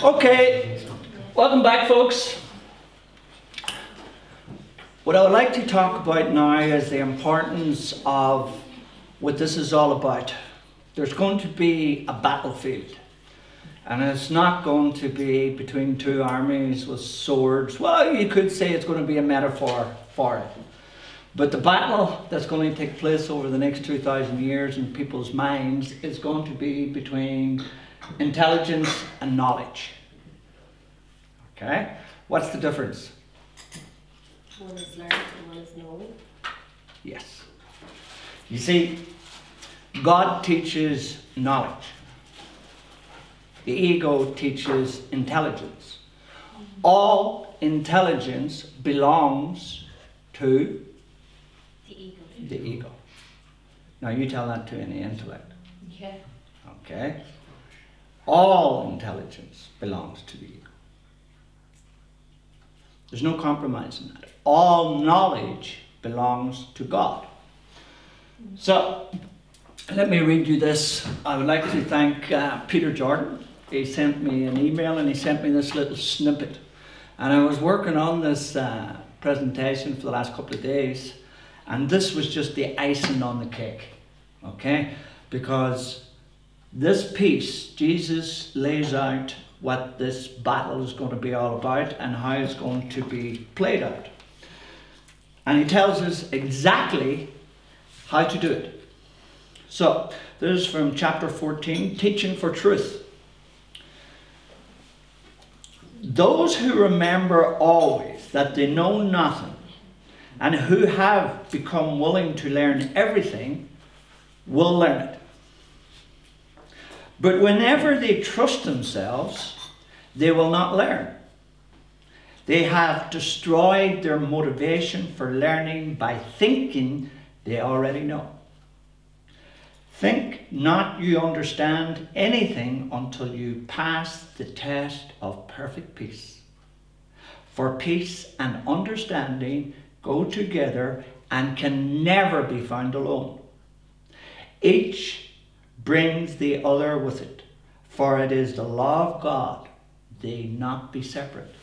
Okay, welcome back, folks. What I would like to talk about now is the importance of what this is all about. There's going to be a battlefield, and it's not going to be between two armies with swords. Well, you could say it's going to be a metaphor for it. But the battle that's going to take place over the next 2,000 years in people's minds is going to be between intelligence and knowledge. Okay? What's the difference? One is learned and one is known. Yes. You see, God teaches knowledge. The ego teaches intelligence. All intelligence belongs to The ego. the ego. Now you tell that to any intellect. Yeah. Okay? All intelligence belongs to the ego. There's no compromise in that. All knowledge belongs to God. So, let me read you this. I would like to thank Peter Jordan. He sent me an email and he sent me this little snippet. And I was working on this presentation for the last couple of days. And this was just the icing on the cake. Okay? Because this piece, Jesus lays out what this battle is going to be all about and how it's going to be played out. And he tells us exactly how to do it. So, this is from chapter 14, Teaching for Truth. Those who remember always that they know nothing and who have become willing to learn everything will learn it. But whenever they trust themselves, they will not learn. They have destroyed their motivation for learning by thinking they already know. Think not you understand anything until you pass the test of perfect peace. For peace and understanding go together and can never be found alone. Each brings the other with it, for it is the law of God, they not be separate.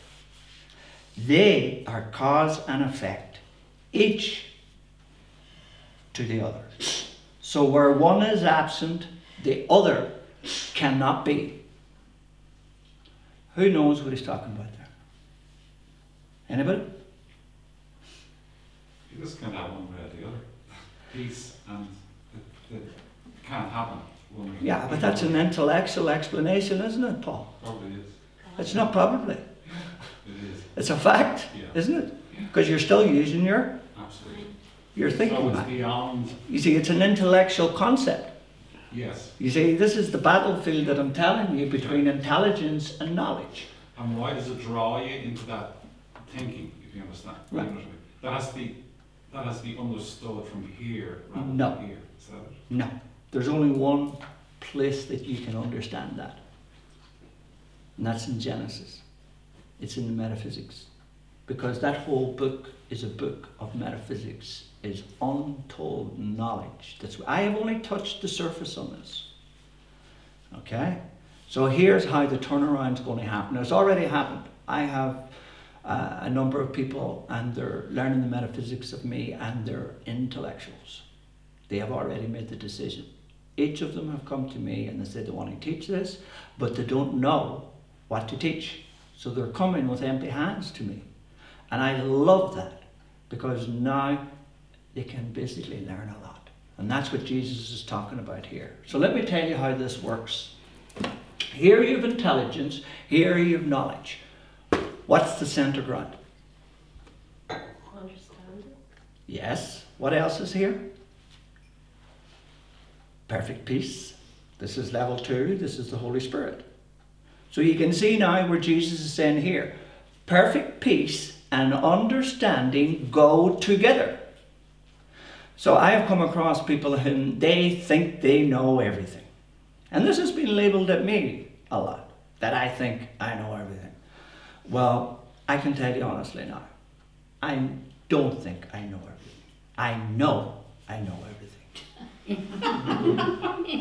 They are cause and effect, each to the other. So where one is absent, the other cannot be. Who knows what he's talking about there? Anybody? You just can't have one without the other. Peace and it can't happen. Yeah, but that's an intellectual explanation, isn't it, Paul? Probably is. It's not probably. It is. It's a fact, Yeah. isn't it? Because you're still using your Absolutely. thinking So it's mind. beyond. You see, it's an intellectual concept. Yes. You see, this is the battlefield that I'm telling you between intelligence and knowledge. And why does it draw you into that thinking, if you understand? Right. You know what I mean? That has to be understood from here rather No. than here. Is that it? No, there's only one place that you can understand that. And that's in Genesis. It's in the Metaphysics. Because that whole book is a book of metaphysics, is untold knowledge. I have only touched the surface on this. Okay? So here's how the turnaround is going to happen. It's already happened. I have a number of people and they're learning the metaphysics of me and they're intellectuals. They have already made the decision. Each of them have come to me and they said they want to teach this, but they don't know what to teach. So they're coming with empty hands to me. And I love that because now they can basically learn a lot. And that's what Jesus is talking about here. So let me tell you how this works. Here you have intelligence, here you have knowledge. What's the center ground? Understanding. Yes. What else is here? Perfect peace. This is level 2. This is the Holy Spirit. So you can see now where Jesus is saying here, perfect peace and understanding go together. So I have come across people whom they think they know everything. And this has been labelled at me a lot, that I think I know everything. Well, I can tell you honestly now, I don't think I know everything. I know everything.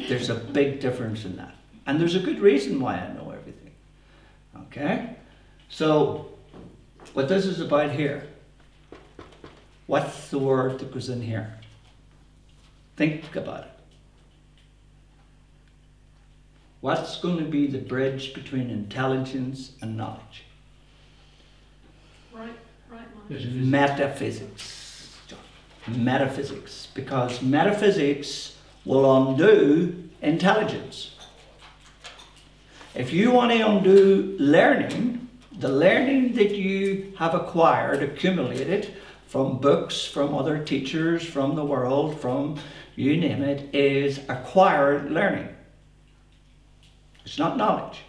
There's a big difference in that. And there's a good reason why I know everything. Okay? So, what this is about here, what's the word that goes in here? Think about it. What's going to be the bridge between intelligence and knowledge? Right mind. Metaphysics. Metaphysics. Because metaphysics will undo intelligence. If you want to undo learning, the learning that you have acquired, accumulated from books, from other teachers, from the world, from you name it, is acquired learning. It's not knowledge.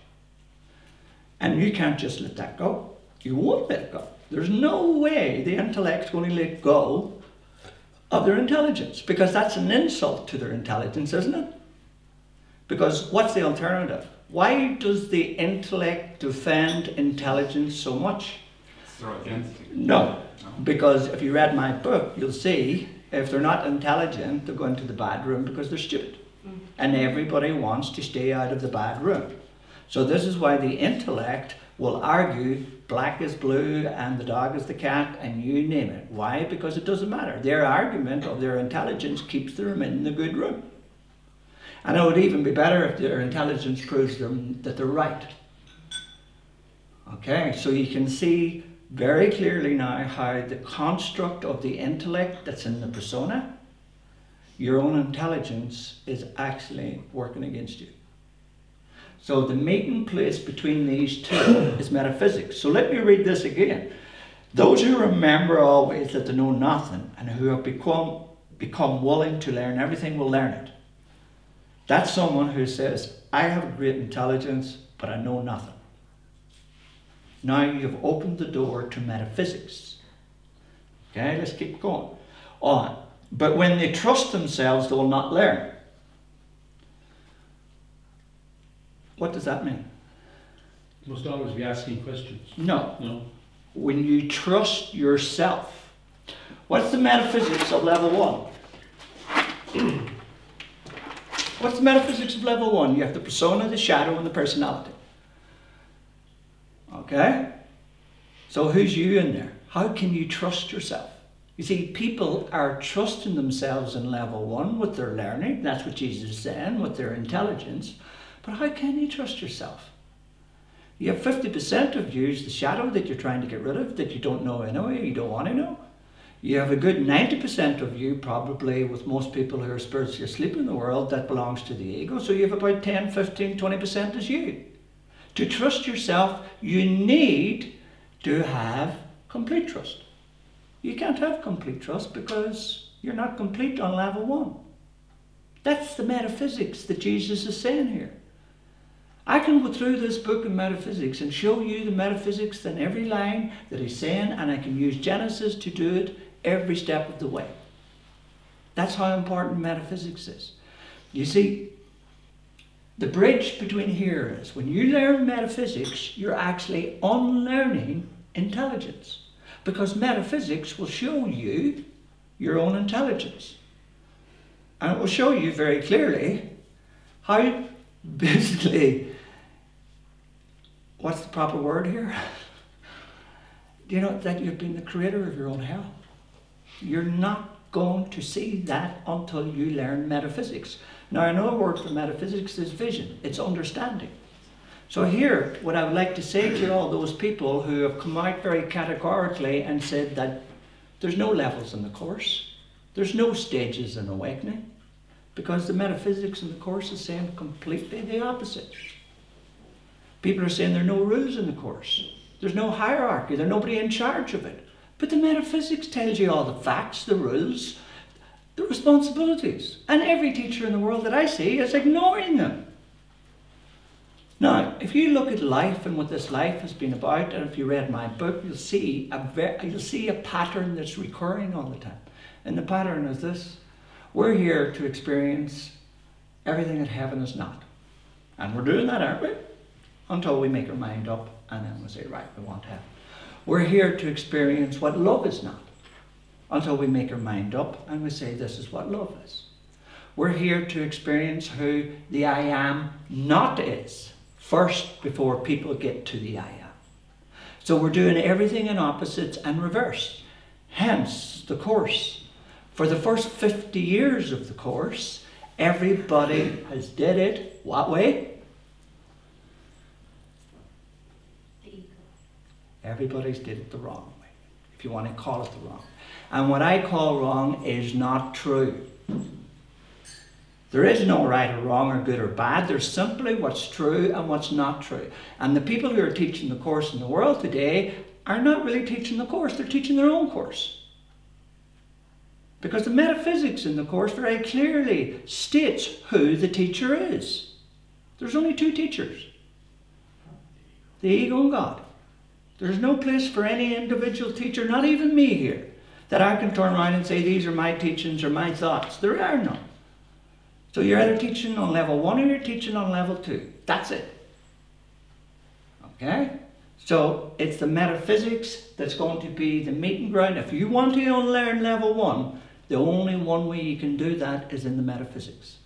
And you can't just let that go. You won't let it go. There's no way the intellect's going to let go of their intelligence, because that's an insult to their intelligence, isn't it? Because what's the alternative? Why does the intellect defend intelligence so much? It's their identity. No, because if you read my book, you'll see if they're not intelligent, they're going to the bad room because they're stupid. And everybody wants to stay out of the bad room. So this is why the intellect will argue black is blue and the dog is the cat and you name it. Why? Because it doesn't matter. Their argument of their intelligence keeps them in the good room. And it would even be better if their intelligence proves them that they're right. Okay, so you can see very clearly now how the construct of the intellect that's in the persona, your own intelligence is actually working against you. So the meeting place between these two is metaphysics. So let me read this again. Those who remember always that they know nothing and who have become willing to learn everything will learn it. That's someone who says, I have a great intelligence, but I know nothing. Now you've opened the door to metaphysics. Okay, let's keep going on. But when they trust themselves, they will not learn. What does that mean? You must always be asking questions. No. No. When you trust yourself. What's the metaphysics of level 1? What's the metaphysics of level 1? You have the persona, the shadow, and the personality. Okay? So who's you in there? How can you trust yourself? You see, people are trusting themselves in level 1 with their learning. That's what Jesus is saying, with their intelligence. But how can you trust yourself? You have 50% of you is the shadow that you're trying to get rid of, that you don't know anyway, you don't want to know. You have a good 90% of you, probably with most people who are spiritually asleep in the world, that belongs to the ego. So you have about 10, 15, 20% as you. To trust yourself, you need to have complete trust. You can't have complete trust because you're not complete on level 1. That's the metaphysics that Jesus is saying here. I can go through this book of metaphysics and show you the metaphysics in every line that he's saying, and I can use Genesis to do it every step of the way. That's how important metaphysics is. You see, the bridge between here is when you learn metaphysics, you're actually unlearning intelligence, because metaphysics will show you your own intelligence. And it will show you very clearly how basically, what's the proper word here? Do you know that you've been the creator of your own hell? You're not going to see that until you learn metaphysics. Now, another word for metaphysics is vision. It's understanding. So here, what I would like to say to all those people who have come out very categorically and said that there's no levels in the course, there's no stages in awakening, because the metaphysics in the course is saying completely the opposite. People are saying there are no rules in the course. There's no hierarchy. There's nobody in charge of it. But the metaphysics tells you all the facts, the rules, the responsibilities. And every teacher in the world that I see is ignoring them. Now, if you look at life and what this life has been about, and if you read my book, you'll see a pattern that's recurring all the time. And the pattern is this. We're here to experience everything that heaven is not. And we're doing that, aren't we? Until we make our mind up and then we say, right, we want heaven. We're here to experience what love is not. Until we make our mind up and we say, this is what love is. We're here to experience who the I am not is. first before people get to the I am. So we're doing everything in opposites and reverse. Hence the course. For the first 50 years of the course, everybody has did it what way? The ego. Everybody's did it the wrong way, if you want to call it the wrong. And what I call wrong is not true. There is no right or wrong or good or bad. There's simply what's true and what's not true. And the people who are teaching the course in the world today are not really teaching the course. They're teaching their own course. Because the metaphysics in the course very clearly states who the teacher is. There's only two teachers. The ego and God. There's no place for any individual teacher, not even me here, that I can turn around and say these are my teachings or my thoughts. There are none. So you're either teaching on level 1 or you're teaching on level 2. That's it. Okay? So it's the metaphysics that's going to be the meeting ground. If you want to learn level 1, the only one way you can do that is in the metaphysics.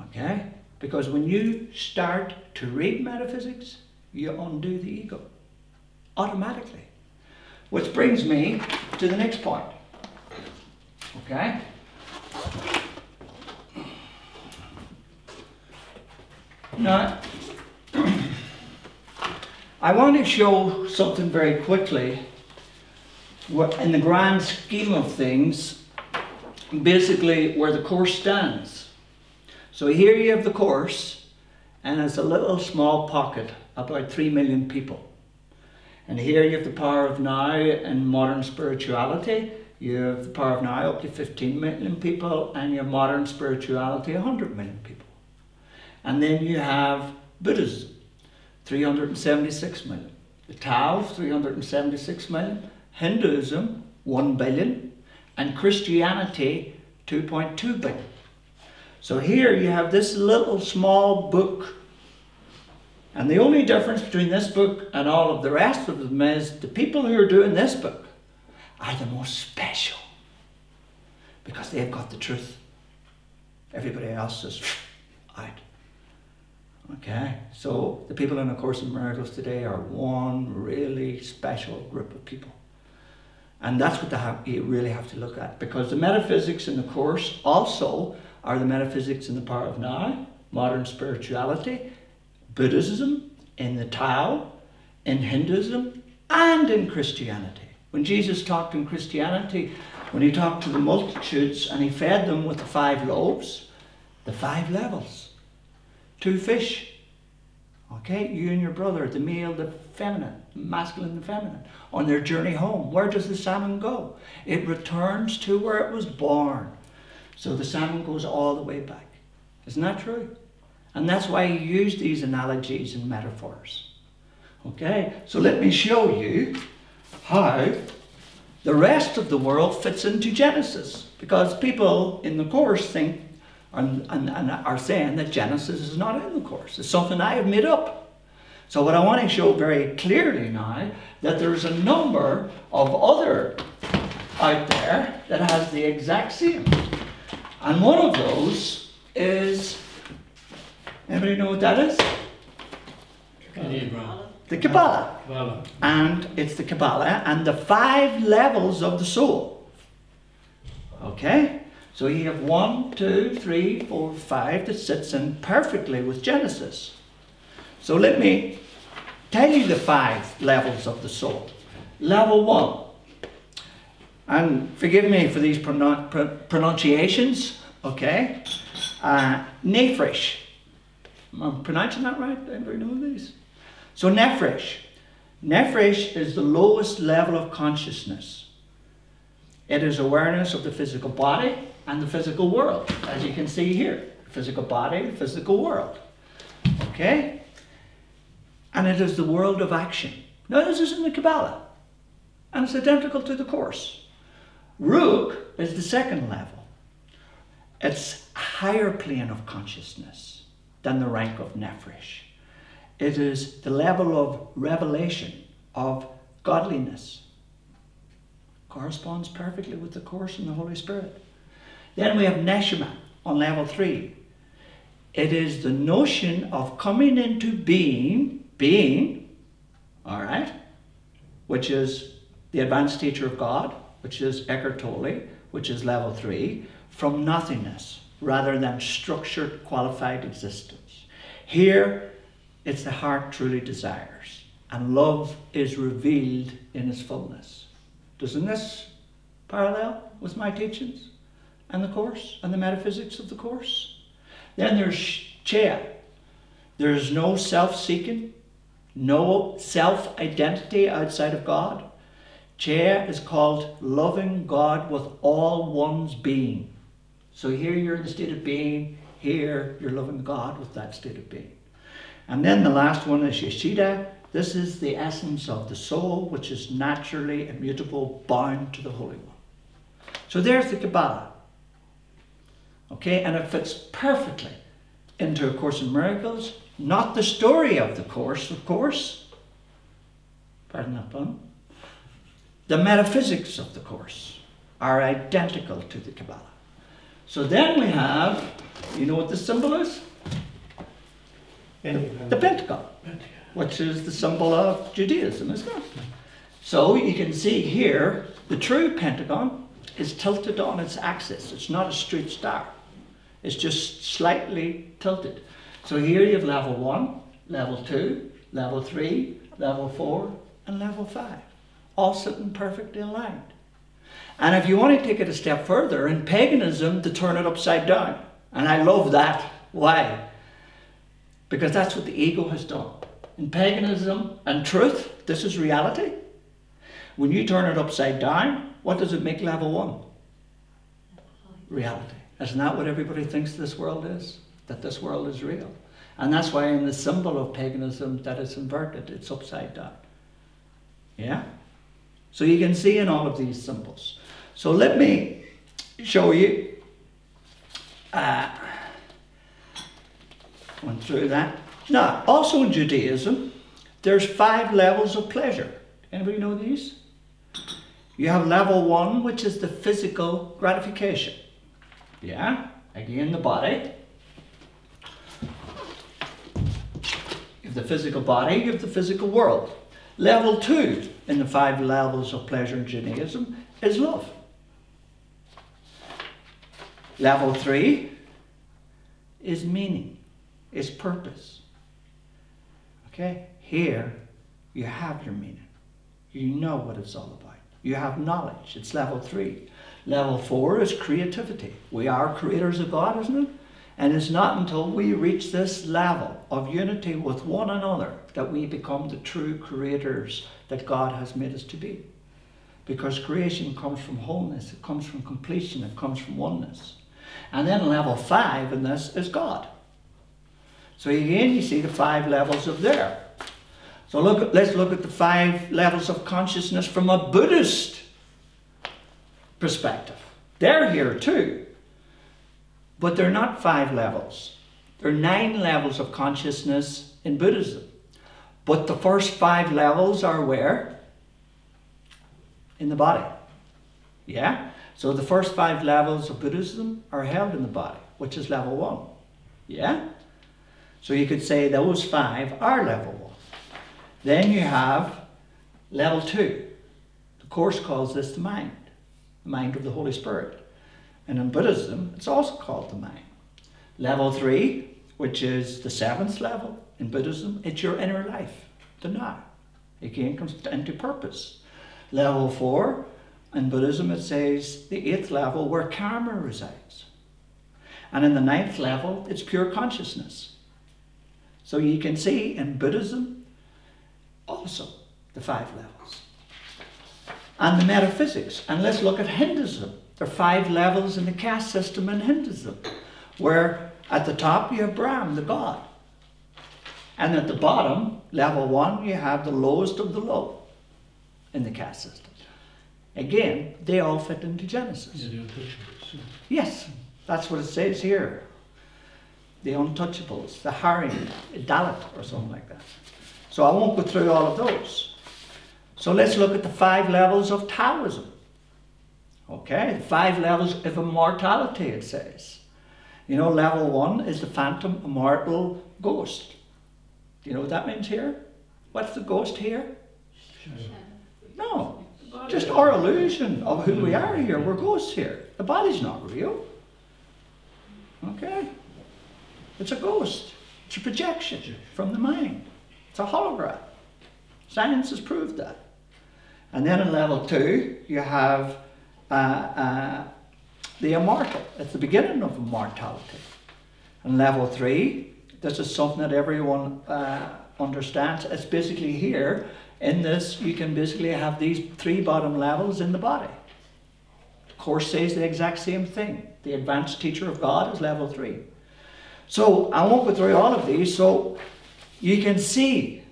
Okay? Because when you start to read metaphysics, you undo the ego. Automatically. Which brings me to the next point. Okay? Now, I want to show something very quickly. In the grand scheme of things, basically where the course stands. So here you have the course, and it's a little small pocket, about 3 million people. And here you have the power of now in modern spirituality. You have the power of now up to 15 million people, and you have modern spirituality 100 million people. And then you have Buddhism, 376 million. The Tao, 376 million. Hinduism, 1 billion. And Christianity, 2.2 billion. So here you have this little small book. And the only difference between this book and all of the rest of them is the people who are doing this book are the most special. Because they've got the truth. Everybody else is out. Okay, so the people in A Course in Miracles today are one really special group of people. And that's what you really have to look at. Because the metaphysics in the course also are the metaphysics in the power of now, modern spirituality, Buddhism, in the Tao, in Hinduism, and in Christianity. When Jesus talked in Christianity, when he talked to the multitudes and he fed them with the 5 loaves, the 5 levels. 2 fish. Okay, you and your brother, the male, the feminine, the masculine, the feminine, on their journey home. Where does the salmon go? It returns to where it was born. So the salmon goes all the way back. Isn't that true? And that's why he used these analogies and metaphors. Okay, so let me show you how the rest of the world fits into Genesis. Because people in the course think and are saying that Genesis is not in the course. It's something I have made up. So what I want to show very clearly now, that there's a number of other out there that has the exact same. And one of those is, anybody know what that is? The Kabbalah. Kabbalah. And it's the Kabbalah and the 5 levels of the soul. Okay? So you have 1, 2, 3, 4, 5 that sits in perfectly with Genesis. So let me tell you the 5 levels of the soul. Level 1. And forgive me for these pronunciations, okay? Nefresh. Am I pronouncing that right? Anybody know these? So Nefresh. Nefresh is the lowest level of consciousness. It is awareness of the physical body and the physical world, as you can see here. Physical body, physical world. Okay? And it is the world of action. Now this is in the Kabbalah. And it's identical to the course. Ruach is the 2nd level. It's a higher plane of consciousness than the rank of Nefresh. It is the level of revelation, of godliness. Corresponds perfectly with the course and the Holy Spirit. Then we have Neshama on level 3. It is the notion of coming into being, all right, which is the advanced teacher of God, which is Eckhart Tolle, which is level 3, from nothingness rather than structured, qualified existence. Here, it's the heart truly desires, and love is revealed in its fullness. Doesn't this parallel with my teachings and the Course and the metaphysics of the Course? Then there's Chea. There's no self-seeking, no self-identity outside of God. Chea is called loving God with all one's being. So here you're in the state of being, here you're loving God with that state of being. And then the last one is Yeshida. This is the essence of the soul, which is naturally immutable, bound to the Holy One. So there's the Kabbalah. Okay, and it fits perfectly into A Course in Miracles. Not the story of the Course, of course. Pardon that pun. The metaphysics of the Course are identical to the Kabbalah. So then we have, you know what the symbol is? The Pentagon, which is the symbol of Judaism, isn't it? So you can see here, the true Pentagon is tilted on its axis. It's not a straight star. It's just slightly tilted. So here you have level 1, level 2, level 3, level 4, and level 5. All sitting perfectly aligned. And if you want to take it a step further, in paganism, they turn it upside down. And I love that. Why? Because that's what the ego has done. In paganism and truth, this is reality. When you turn it upside down, what does it make level 1? Reality. Isn't that what everybody thinks this world is? That this world is real. And that's why in the symbol of paganism that it's inverted, it's upside down. Yeah? So you can see in all of these symbols. So let me show you. Went through that. Now, also in Judaism, there's 5 levels of pleasure. Anybody know these? You have level 1, which is the physical gratification. Yeah, again, the body. You have the physical body, you have the physical world. Level 2 in the 5 levels of pleasure in Judaism is love. Level 3 is meaning, is purpose. Okay, here you have your meaning. You know what it's all about. You have knowledge. It's level 3. Level 4 is creativity. We are creators of God, isn't it? And it's not until we reach this level of unity with one another that we become the true creators that God has made us to be. Because creation comes from wholeness, it comes from completion, it comes from oneness. And then level 5 in this is God. So again, you see the 5 levels of there. So let's look at the 5 levels of consciousness from a Buddhist perspective. They're here too, but they're not 5 levels. There are 9 levels of consciousness in Buddhism. But the first 5 levels are where? In the body. Yeah? So the first 5 levels of Buddhism are held in the body, which is level 1. Yeah? So you could say those 5 are level 1. Then you have level 2. The Course calls this the mind of the Holy Spirit. And in Buddhism, it's also called the mind. Level 3, which is the 7th level in Buddhism, it's your inner life, the now. Again, comes into purpose. Level 4, in Buddhism, it says the 8th level where karma resides. And in the 9th level, it's pure consciousness. So you can see in Buddhism, also the 5 levels. And the metaphysics. And let's look at Hinduism. There are 5 levels in the caste system in Hinduism, where at the top you have Brahm, the god. And at the bottom, level 1, you have the lowest of the low in the caste system. Again, they all fit into Genesis. Yeah, the untouchables. Yes, that's what it says here. The untouchables, the Harim, Dalit, or something like that. So I won't go through all of those. So let's look at the 5 levels of Taoism. Okay, 5 levels of immortality, it says. You know, level 1 is the phantom, immortal, ghost. Do you know what that means here? What's the ghost here? No, just our illusion of who we are here. We're ghosts here. The body's not real. Okay? It's a ghost. It's a projection from the mind. It's a hologram. Science has proved that. And then in level 2, you have the immortal. It's the beginning of immortality. And level 3, this is something that everyone understands. It's basically here, in this, you can basically have these 3 bottom levels in the body. The Course says the exact same thing. The advanced teacher of God is level 3. So I won't go through all of these, so you can see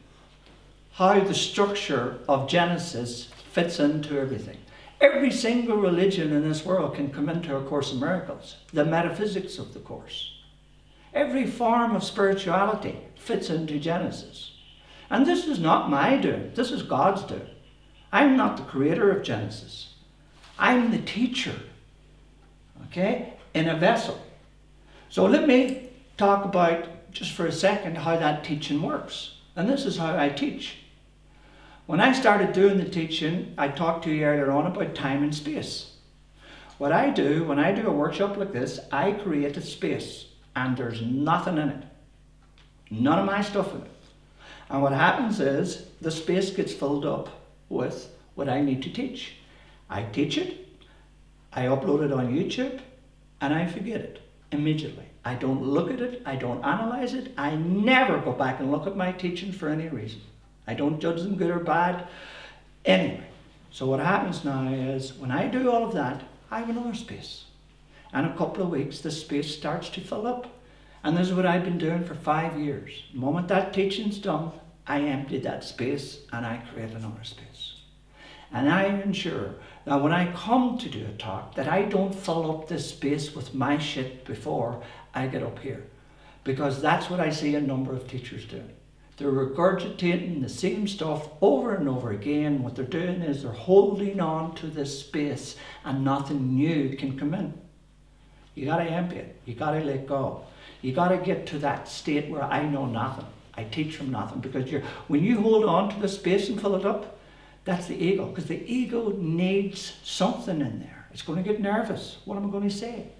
how the structure of Genesis fits into everything. Every single religion in this world can come into A Course in Miracles, the metaphysics of the Course. Every form of spirituality fits into Genesis. And this is not my doing, this is God's doing. I'm not the creator of Genesis. I'm the teacher, okay, in a vessel. So let me talk about, just for a second, how that teaching works. And this is how I teach. When I started doing the teaching, I talked to you earlier on about time and space. What I do, when I do a workshop like this, I create a space and there's nothing in it. None of my stuff in it. And what happens is the space gets filled up with what I need to teach. I teach it, I upload it on YouTube, and I forget it immediately. I don't look at it, I don't analyze it, I never go back and look at my teaching for any reason. I don't judge them good or bad. Anyway, so what happens now is when I do all of that, I have another space. And a couple of weeks, the space starts to fill up. And this is what I've been doing for 5 years. The moment that teaching's done, I empty that space and I create another space. And I ensure that when I come to do a talk, that I don't fill up this space with my shit before I get up here. Because that's what I see a number of teachers doing. They're regurgitating the same stuff over and over again. What they're doing is they're holding on to this space and nothing new can come in. You got to empty it. You got to let go. You got to get to that state where I know nothing. I teach from nothing. Because when you hold on to the space and fill it up, that's the ego. Because the ego needs something in there. It's going to get nervous. What am I going to say?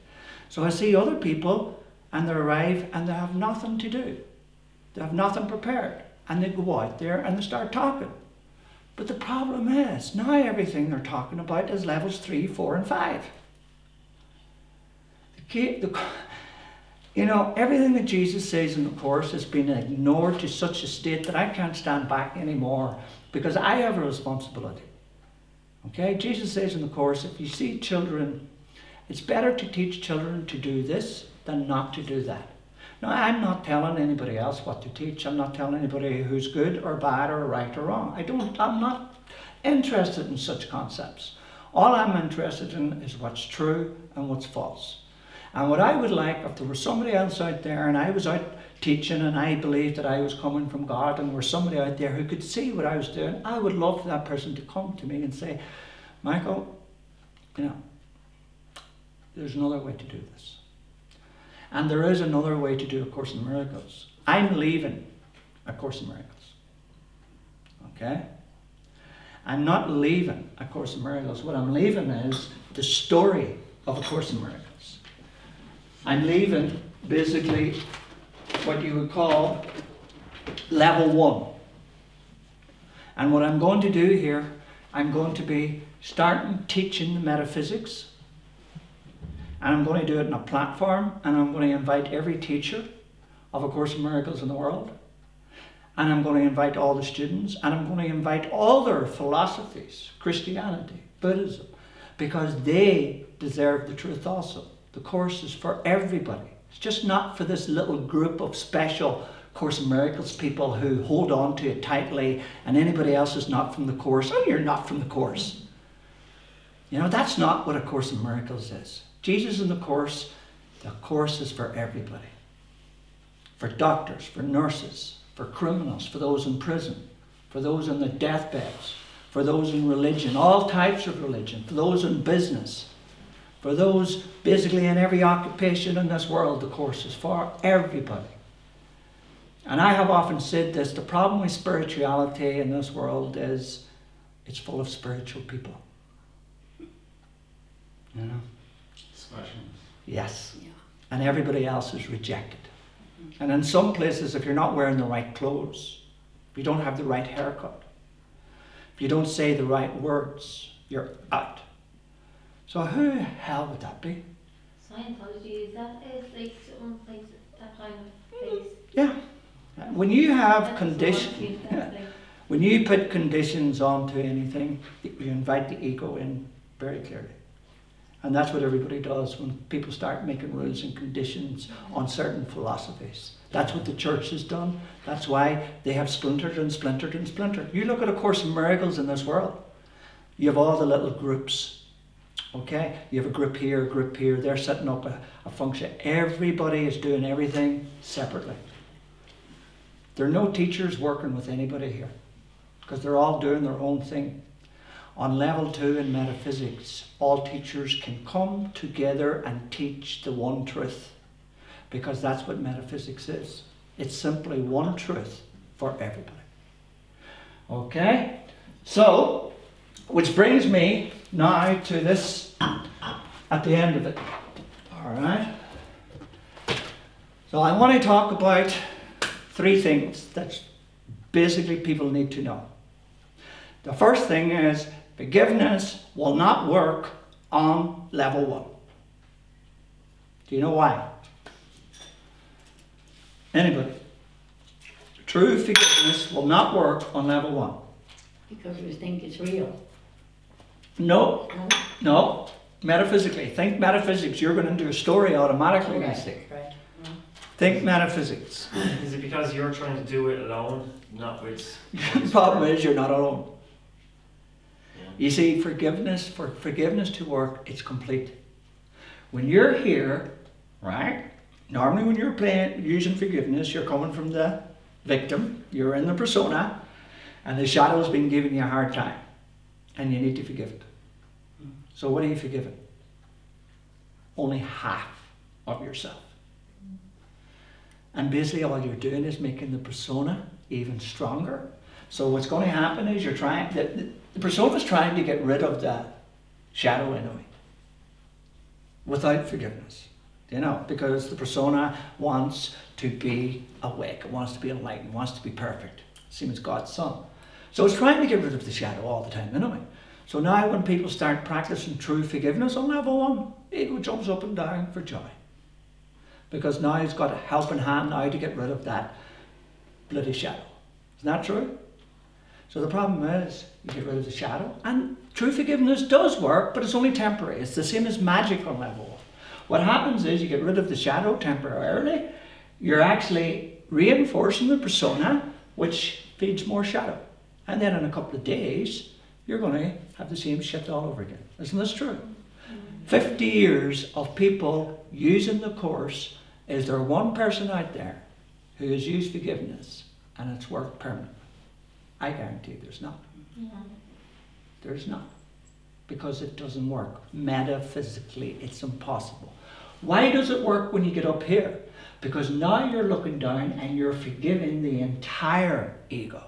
So I see other people and they arrive and they have nothing to do. They have nothing prepared. And they go out there and they start talking. But the problem is, now everything they're talking about is levels 3, 4, and 5. You know, everything that Jesus says in the Course has been ignored to such a state that I can't stand back anymore because I have a responsibility. Okay? Jesus says in the Course, if you see children, it's better to teach children to do this than not to do that. Now, I'm not telling anybody else what to teach. I'm not telling anybody who's good or bad or right or wrong. I'm not interested in such concepts. All I'm interested in is what's true and what's false. And what I would like, if there was somebody else out there and I was out teaching and I believed that I was coming from God and there was somebody out there who could see what I was doing, I would love for that person to come to me and say, Michael, you know, there's another way to do this. And there is another way to do A Course in Miracles. I'm leaving A Course in Miracles. Okay? I'm not leaving A Course in Miracles. What I'm leaving is the story of A Course in Miracles. I'm leaving basically what you would call level 1. And what I'm going to do here, I'm going to be starting teaching the metaphysics. And I'm going to do it in a platform, and I'm going to invite every teacher of A Course in Miracles in the world. And I'm going to invite all the students, and I'm going to invite all their philosophies, Christianity, Buddhism, because they deserve the truth also. The Course is for everybody. It's just not for this little group of special Course in Miracles people who hold on to it tightly, and anybody else is not from the Course. Oh, you're not from the Course. You know, that's not what A Course in Miracles is. Jesus in the Course is for everybody. For doctors, for nurses, for criminals, for those in prison, for those on the deathbeds, for those in religion, all types of religion, for those in business, For those basically in every occupation in this world, the course is for everybody. And I have often said this, the problem with spirituality in this world is it's full of spiritual people. You know? Specialists. Yes. Yeah. And everybody else is rejected. And in some places, if you're not wearing the right clothes, if you don't have the right haircut, if you don't say the right words, you're out. So who the hell would that be? Scientology, is like something like that kind of place? Yeah. When you have That's conditions, what I feel that's like. when you put conditions onto anything, you invite the ego in very clearly. And that's what everybody does when people start making rules and conditions on certain philosophies. That's what the church has done. That's why they have splintered and splintered and splintered. You look at A Course in Miracles in this world. You have all the little groups. Okay? You have a group here, a group here. They're setting up a function. Everybody is doing everything separately. There are no teachers working with anybody here because they're all doing their own thing. On level 2 in metaphysics, all teachers can come together and teach the one truth because that's what metaphysics is. It's simply one truth for everybody. Okay? So, which brings me now to this at the end of it. Alright? So I want to talk about 3 things that basically people need to know. The first thing is forgiveness will not work on level 1. Do you know why? Anybody? True forgiveness will not work on level 1. Because we think it's real. No, No? no. Metaphysically. Think metaphysics. You're going to do a story automatically, you see. Right. Think metaphysics. Is it because you're trying to do it alone, not with... The problem is you're not alone. Yeah. You see, forgiveness, for forgiveness to work, it's complete. When you're here, right? Normally when you're using forgiveness, you're coming from the victim, you're in the persona, and the shadow's been giving you a hard time. And you need to forgive it. So what are you forgiving? Only half of yourself. And basically all you're doing is making the persona even stronger. So what's going to happen is you're trying, the persona is trying to get rid of the shadow anyway. Without forgiveness. You know, because the persona wants to be awake, it wants to be enlightened, it wants to be perfect. Same as God's Son. So it's trying to get rid of the shadow all the time anyway. So now when people start practicing true forgiveness on level 1, ego jumps up and down for joy. Because now he's got a helping hand now to get rid of that bloody shadow. Isn't that true? So the problem is, you get rid of the shadow, and true forgiveness does work, but it's only temporary. It's the same as magic on level 1. What happens is you get rid of the shadow temporarily, you're actually reinforcing the persona, which feeds more shadow. And then in a couple of days, you're going to have the same shit all over again. Isn't this true? 50 years of people using the course. Is there one person out there who has used forgiveness and it's worked permanently? I guarantee there's not. Yeah. There's not. Because it doesn't work. Metaphysically, it's impossible. Why does it work when you get up here? Because now you're looking down and you're forgiving the entire ego,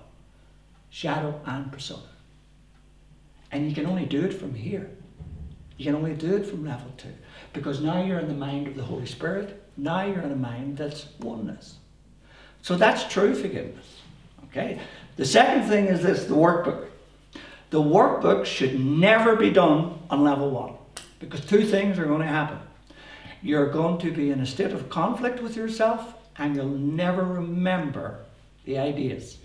shadow and persona. And you can only do it from here. You can only do it from level 2. Because now you're in the mind of the Holy Spirit. Now you're in a mind that's oneness. So that's true forgiveness. Okay? The second thing is this, the workbook. The workbook should never be done on level 1. Because 2 things are going to happen. You're going to be in a state of conflict with yourself and you'll never remember the ideas.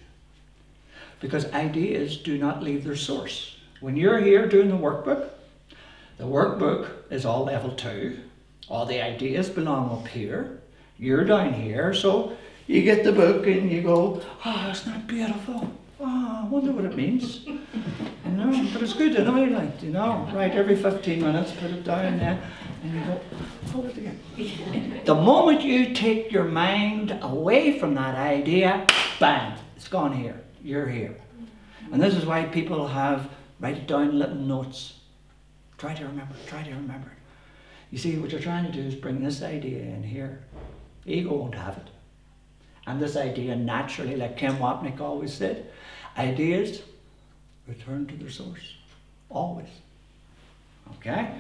Because ideas do not leave their source. When you're here doing the workbook is all level 2. All the ideas belong up here. You're down here, so you get the book and you go, oh, it's not beautiful. Oh, I wonder what it means. You know, but it's good anyway, like, you know, right, every 15 minutes, put it down there, and you go, hold it again. The moment you take your mind away from that idea, bang, it's gone here. You're here. And this is why people write it down in little notes. Try to remember, try to remember. You see, what you're trying to do is bring this idea in here. Ego won't have it. And this idea naturally, like Ken Wapnick always said, ideas return to their source. Always. Okay?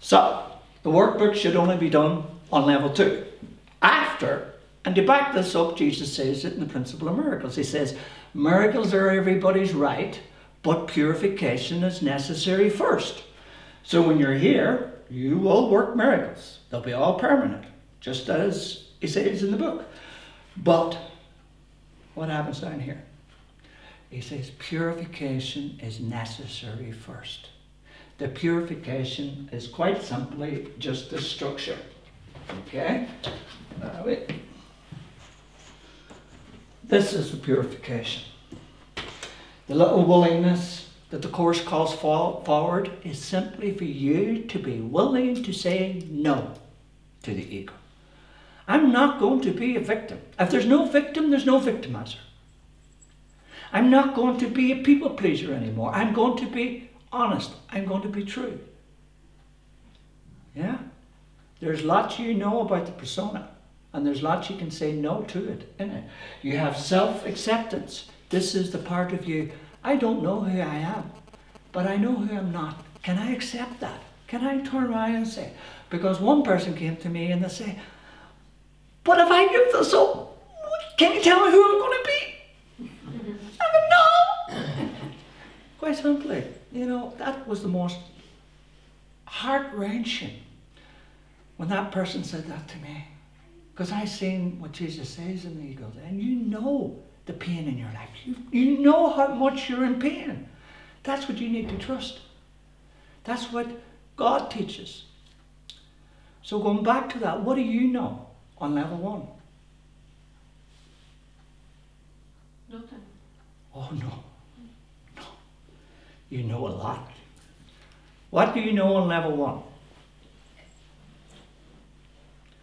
So, the workbook should only be done on level 2. After, and to back this up, Jesus says it in the Principle of Miracles. He says, miracles are everybody's right, but purification is necessary first. So when you're here, you will work miracles. They'll be all permanent, just as he says in the book. But what happens down here? He says purification is necessary first. The purification is quite simply just the structure. Okay? Wait. This is the purification. The little willingness that the Course calls forward is simply for you to be willing to say no to the ego. I'm not going to be a victim. If there's no victim, there's no victimizer. I'm not going to be a people pleaser anymore. I'm going to be honest. I'm going to be true. Yeah? There's lots you know about the persona, and there's lots you can say no to it, innit? You have self-acceptance. This is the part of you, I don't know who I am, but I know who I'm not. Can I accept that? Can I turn around and say, because one person came to me and they say, but if I give this up, can you tell me who I'm going to be? I mean, no! Quite simply, you know, that was the most heart-wrenching when that person said that to me. Because I seen what Jesus says in the ego, and you know the pain in your life. You know how much you're in pain. That's what you need to trust. That's what God teaches. So going back to that, what do you know on level 1? Nothing. Oh no. No. You know a lot. What do you know on level 1?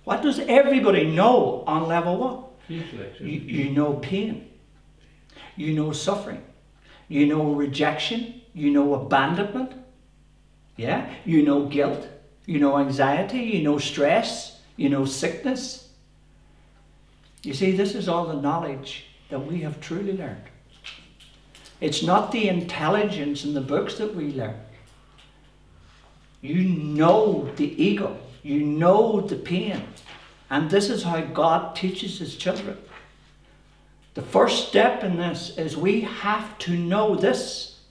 What does everybody know on level 1? You know pain. You know suffering. You know rejection. You know abandonment. Yeah? You know guilt. You know anxiety. You know stress. You know sickness. You see, this is all the knowledge that we have truly learned. It's not the intelligence in the books that we learn. You know the ego. You know the pain. And this is how God teaches his children. The first step in this is we have to know this.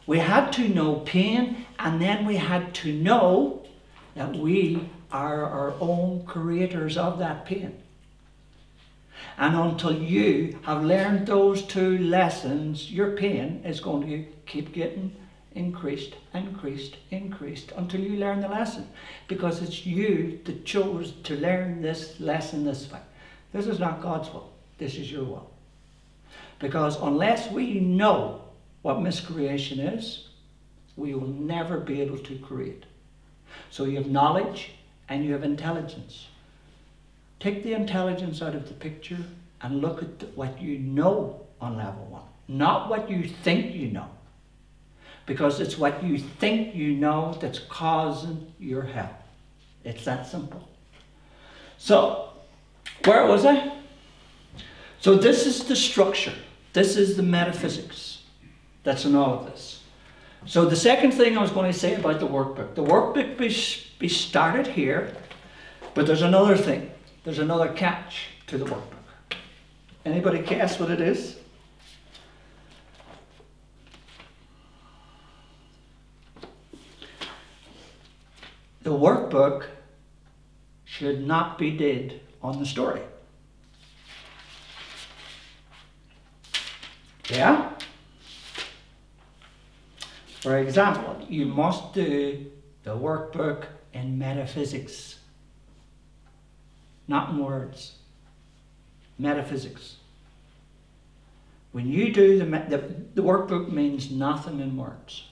We had to know pain, and then we had to know that we are our own creators of that pain. And until you have learned those 2 lessons, your pain is going to keep getting increased, until you learn the lesson. Because it's you that chose to learn this lesson this way. This is not God's will. This is your will. Because unless we know what miscreation is, we will never be able to create. So you have knowledge and you have intelligence. Take the intelligence out of the picture and look at what you know on level 1. Not what you think you know. Because it's what you think you know that's causing your hell. It's that simple. So, where was I? So this is the structure. This is the metaphysics that's in all of this. So the second thing I was going to say about the workbook. The workbook be started here, but there's another thing. There's another catch to the workbook. Anybody guess what it is? The workbook should not be did on the story. Yeah? For example, you must do the workbook in metaphysics. Not in words. Metaphysics. When you do the workbook means nothing in words.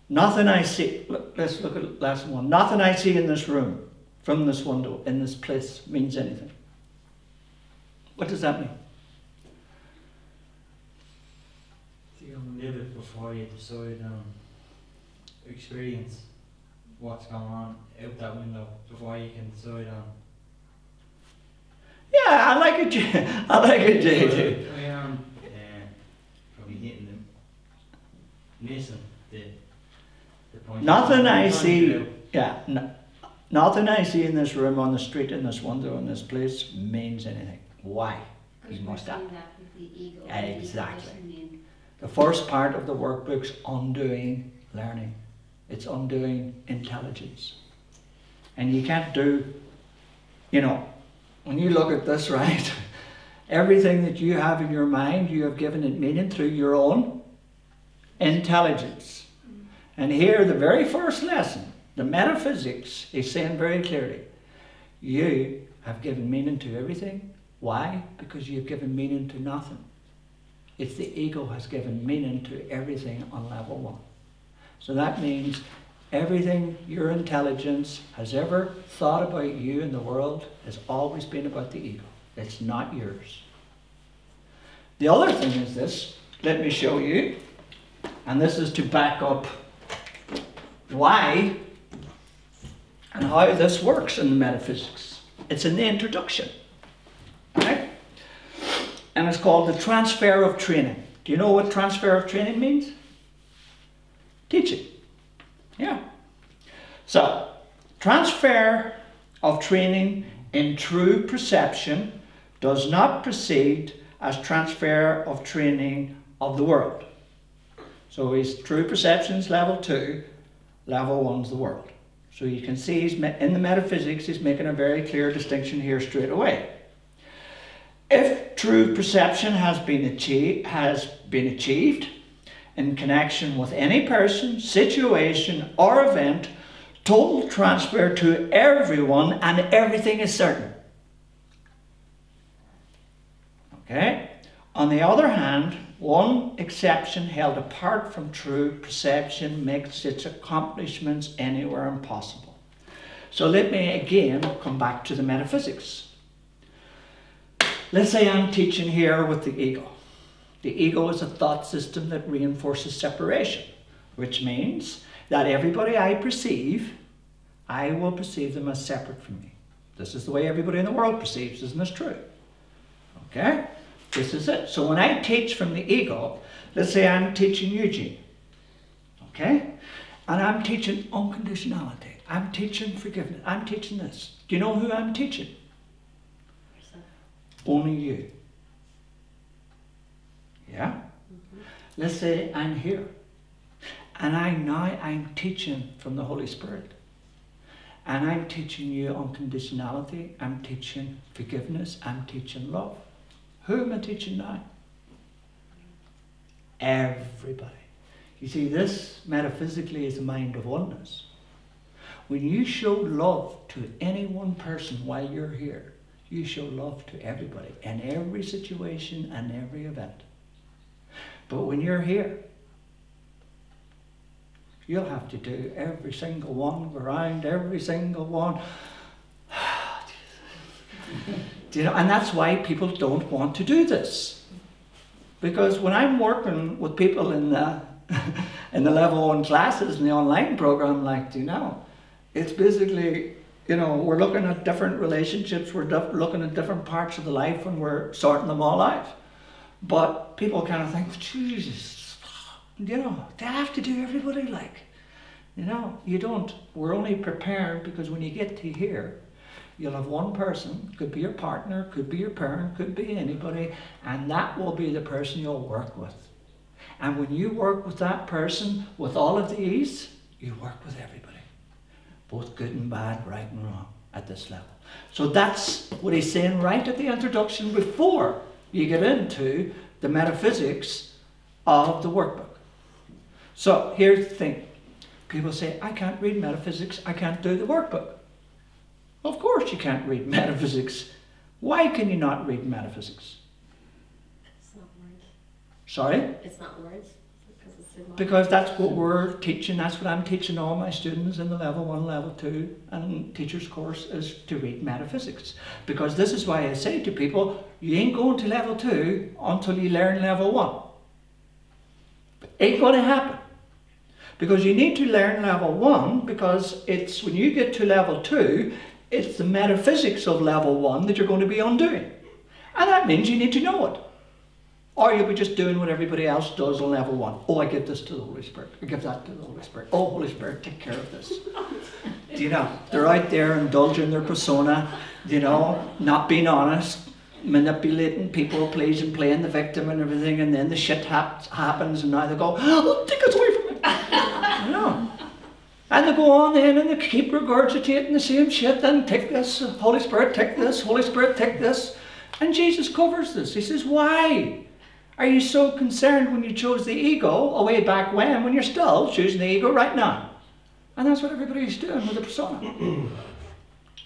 Nothing I see, let's look at lesson 1. Nothing I see in this room, from this window, in this place, means anything. What does that mean? You live it before you decide on experience. what's going on out that window before you can decide on. Yeah, I like it. I like it, JD. I am probably hitting them. Missing the point. Nothing I I'm trying to see. do. Yeah, nothing I see in this room, on the street, in this window, in this place means anything. Why? Because You we're must seeing have. that with the ego. Exactly. The ego doesn't mean- The first part of the workbook's undoing learning. It's undoing intelligence. And you can't do, when you look at this, right, everything that you have in your mind, you have given it meaning through your own intelligence. And here, the very first lesson, the metaphysics, is saying very clearly, you have given meaning to everything. Why? Because you've given meaning to nothing. It's the ego has given meaning to everything on level 1. So that means everything your intelligence has ever thought about you in the world has always been about the ego. It's not yours. The other thing is this. Let me show you. And this is to back up why and how this works in the metaphysics. It's in the introduction. Right? And it's called the transfer of training. Do you know what transfer of training means? Teaching. Yeah. So, transfer of training in true perception does not proceed as transfer of training of the world. So his true perception's level 2, level 1's the world. So you can see in the metaphysics he's making a very clear distinction here straight away. If true perception has been achieved in connection with any person, situation or event, total transfer to everyone and everything is certain. Okay? On the other hand, one exception held apart from true perception makes its accomplishments anywhere impossible. So let me again come back to the metaphysics. Let's say I'm teaching here with the ego. The ego is a thought system that reinforces separation, which means that everybody I perceive, I will perceive them as separate from me. This is the way everybody in the world perceives, isn't this true? Okay? This is it. So when I teach from the ego, let's say I'm teaching Eugene, okay? And I'm teaching unconditionality. I'm teaching forgiveness. I'm teaching this. Do you know who I'm teaching? Only you. Yeah? Let's say I'm here. And I'm teaching from the Holy Spirit. And I'm teaching you unconditionality. I'm teaching forgiveness. I'm teaching love. Who am I teaching now? Everybody. You see, this metaphysically is a mind of oneness. When you show love to any one person while you're here, you show love to everybody in every situation and every event. But when you're here, you'll have to do every single one, around every single one. Do you know? And that's why people don't want to do this. Because when I'm working with people in the level 1 classes in the online program, it's basically, we're looking at different relationships, we're looking at different parts of the life and we're sorting them all out. But people kind of think, Jesus, they have to do everybody like. You don't. We're only prepared because when you get to here, you'll have one person, could be your partner, could be your parent, could be anybody, and that will be the person you'll work with. And when you work with that person with all of these, you work with everybody. Both good and bad, right and wrong at this level. So that's what he's saying right at the introduction before you get into the metaphysics of the workbook. So here's the thing. People say, I can't read metaphysics, I can't do the workbook. Of course you can't read metaphysics. Why can you not read metaphysics? It's not words. Sorry? It's not words. Because that's what we're teaching, that's what I'm teaching all my students in the level 1, level 2 and teacher's course is to read metaphysics. Because this is why I say to people, you ain't going to level 2 until you learn level 1. It ain't going to happen. Because you need to learn level 1, because it's when you get to level 2, it's the metaphysics of level 1 that you're going to be undoing. And that means you need to know it. Or you'll be just doing what everybody else does on level 1. Oh, I give this to the Holy Spirit. I give that to the Holy Spirit. Oh, Holy Spirit, take care of this. Do you know? They're out there indulging their persona, you know, not being honest, manipulating people, pleasing, playing the victim and everything, and then the shit happens, and now they go, oh, take us away from me. You know. And they go on then and they keep regurgitating the same shit, and take this, Holy Spirit, take this, Holy Spirit, take this. And Jesus covers this. He says, why are you so concerned when you chose the ego way back when you're still choosing the ego right now? And that's what everybody's doing with the persona.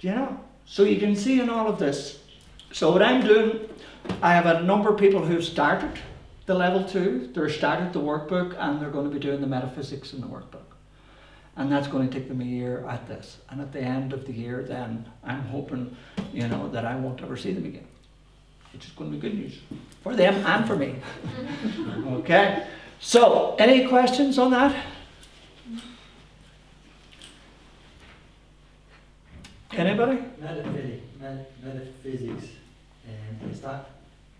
You know? So you can see in all of this. So what I'm doing, I have a number of people who've started the level 2. They're started the workbook, and they're going to be doing the metaphysics in the workbook. And that's going to take them a year at this. And at the end of the year, then I'm hoping, you know, that I won't ever see them again. Which is going to be good news for them and for me. Okay? So, any questions on that? Anybody? Metaphysics, is that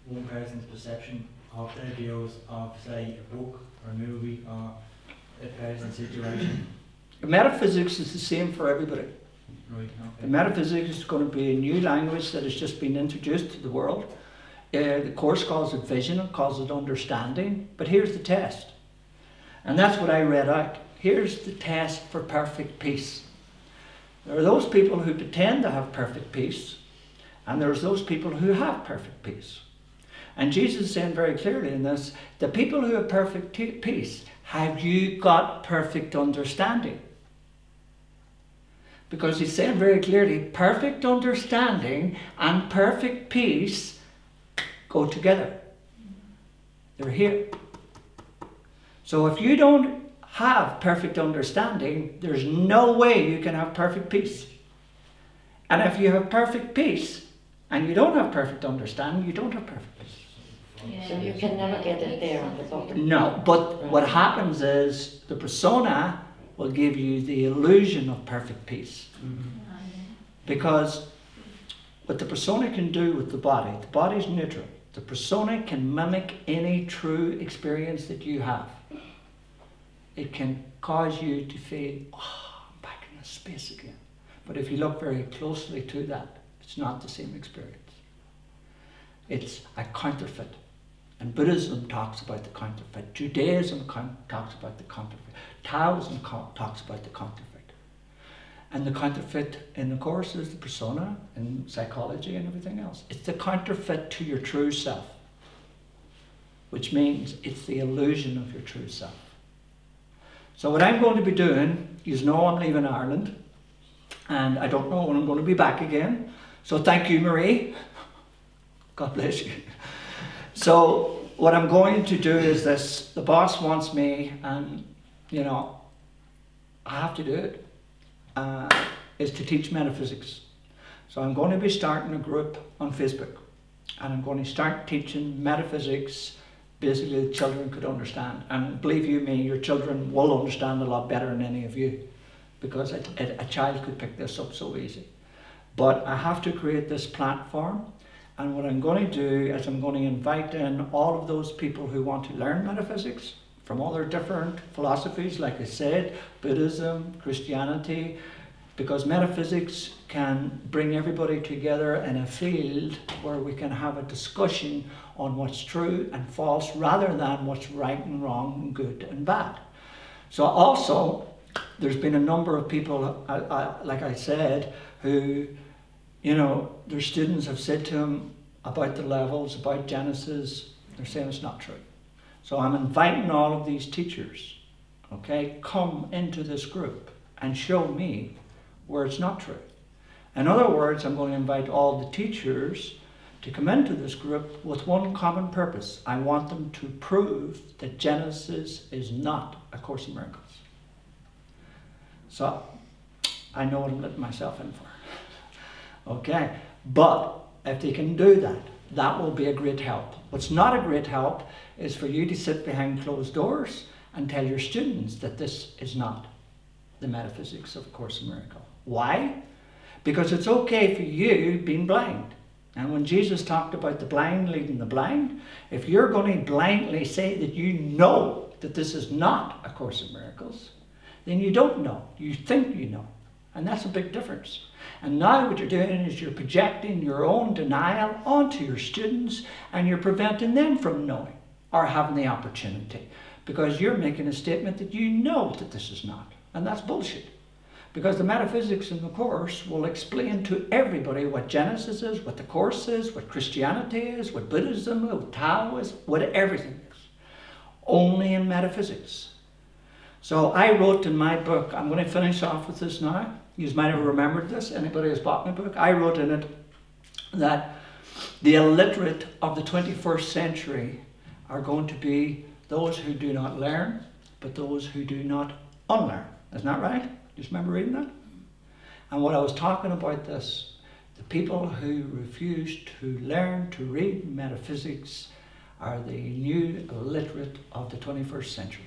one person's perception of their views of, say, a book or a movie or a person's situation? Metaphysics is the same for everybody. Right, okay. The metaphysics is going to be a new language that has just been introduced to the world. The course calls it vision, it calls it understanding, but here's the test. And that's what I read out. Here's the test for perfect peace. There are those people who pretend to have perfect peace, and there's those people who have perfect peace. And Jesus is saying very clearly in this, the people who have perfect peace, have you got perfect understanding? Because he's saying very clearly, perfect understanding and perfect peace go together. They're here. So if you don't have perfect understanding, there's no way you can have perfect peace. And if you have perfect peace and you don't have perfect understanding, you don't have perfect peace. Yeah. So you can never get it there on the bottom. No, but what happens is the persona will give you the illusion of perfect peace. Because what the persona can do with the body's neutral. The persona can mimic any true experience that you have. It can cause you to feel, oh, I'm back in this space again. But if you look very closely to that, it's not the same experience. It's a counterfeit. And Buddhism talks about the counterfeit. Judaism talks about the counterfeit. Taoism talks about the counterfeit. And the counterfeit in the course is the persona in psychology and everything else. It's the counterfeit to your true self, which means it's the illusion of your true self. So what I'm going to be doing, you know I'm leaving Ireland, and I don't know when I'm going to be back again. So thank you, Marie. God bless you. So what I'm going to do is this. The boss wants me, and you know, I have to do it, is to teach metaphysics. So I'm going to be starting a group on Facebook, and I'm going to start teaching metaphysics. Basically, the children could understand. And believe you me, your children will understand a lot better than any of you, because a child could pick this up so easy. But I have to create this platform, and what I'm going to do is I'm going to invite in all of those people who want to learn metaphysics from all their different philosophies, like I said, Buddhism, Christianity, because metaphysics can bring everybody together in a field where we can have a discussion on what's true and false rather than what's right and wrong and good and bad. So also, there's been a number of people, like I said, who, you know, their students have said to them about the levels, about Genesis, they're saying it's not true. So I'm inviting all of these teachers, okay, come into this group and show me where it's not true. In other words, I'm going to invite all the teachers to come into this group with one common purpose. I want them to prove that Genesis is not A Course in Miracles. So I know what I'm letting myself in for. Okay, but if they can do that, that will be a great help. What's not a great help is for you to sit behind closed doors and tell your students that this is not the metaphysics of Course in Miracles. Why? Because it's okay for you being blind. And when Jesus talked about the blind leading the blind, if you're going to blindly say that you know that this is not a Course in Miracles, then you don't know. You think you know. And that's a big difference. And now what you're doing is you're projecting your own denial onto your students, and you're preventing them from knowing or having the opportunity, because you're making a statement that you know that this is not. And that's bullshit. Because the metaphysics in the Course will explain to everybody what Genesis is, what the Course is, what Christianity is, what Buddhism, what Tao is, what everything is. Only in metaphysics. So I wrote in my book, I'm going to finish off with this now. You might have remembered this, anybody who's bought my book. I wrote in it that the illiterate of the 21st century are going to be those who do not learn, but those who do not unlearn. Isn't that right? Just remember reading that? And what I was talking about this, the people who refuse to learn to read metaphysics are the new illiterate of the 21st century.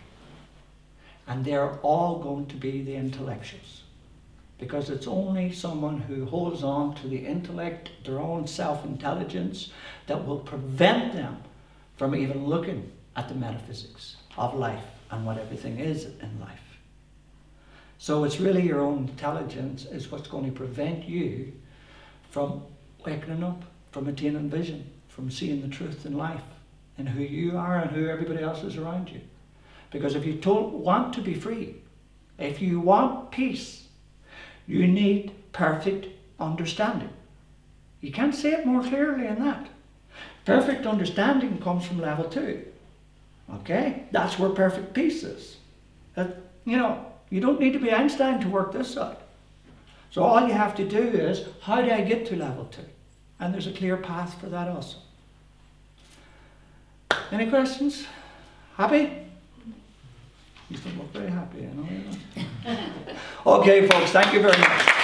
And they're all going to be the intellectuals. Because it's only someone who holds on to the intellect, their own self-intelligence, that will prevent them from even looking at the metaphysics of life and what everything is in life. So it's really your own intelligence is what's going to prevent you from waking up, from attaining vision, from seeing the truth in life and who you are and who everybody else is around you. Because if you don't want to be free, if you want peace, you need perfect understanding. You can't say it more clearly than that. Perfect understanding comes from level 2. Okay? That's where perfect peace is. You know, you don't need to be Einstein to work this out. So all you have to do is, how do I get to level 2? And there's a clear path for that also. Any questions? Happy? You still look very happy, I know. Okay, folks, thank you very much.